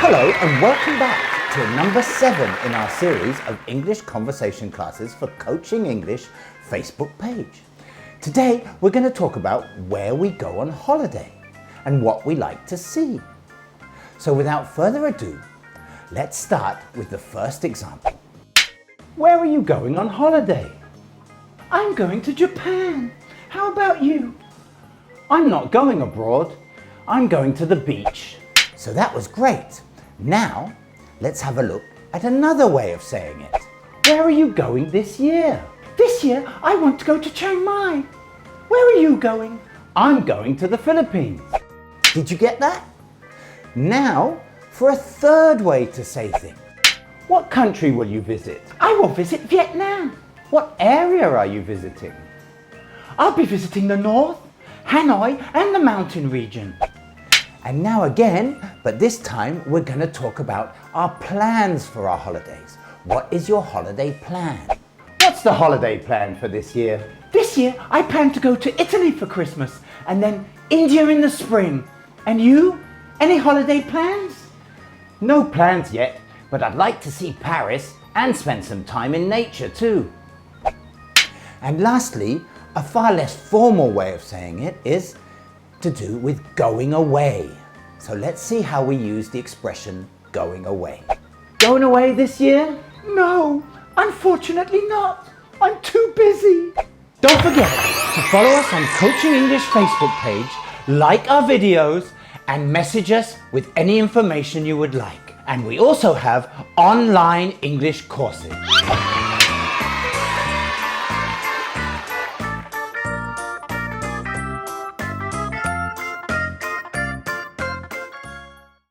Hello and welcome back to number 7 in our series of English conversation classes for Coaching English Facebook page. Today we're going to talk about where we go on holiday and what we like to see. So without further ado, let's start with the first example. Where are you going on holiday? I'm going to Japan. How about you? I'm not going abroad. I'm going to the beach. So that was great. Now, let's have a look at another way of saying it. Where are you going this year? This year, I want to go to Chiang Mai. Where are you going? I'm going to the Philippines. Did you get that? Now, for a third way to say things. What country will you visit? I will visit Vietnam. What area are you visiting? I'll be visiting the north, Hanoi, and the mountain region. And now again, but this time we're going to talk about our plans for our holidays. What is your holiday plan? What's the holiday plan for this year? This year, I plan to go to Italy for Christmas and then India in the spring. And you? Any holiday plans? No plans yet, but I'd like to see Paris and spend some time in nature too. And lastly, a far less formal way of saying it is to do with going away. So let's see how we use the expression going away. Going away this year? No, unfortunately not. I'm too busy. Don't forget to follow us on Coaching English Facebook page, like our videos, and message us with any information you would like. And we also have online English courses.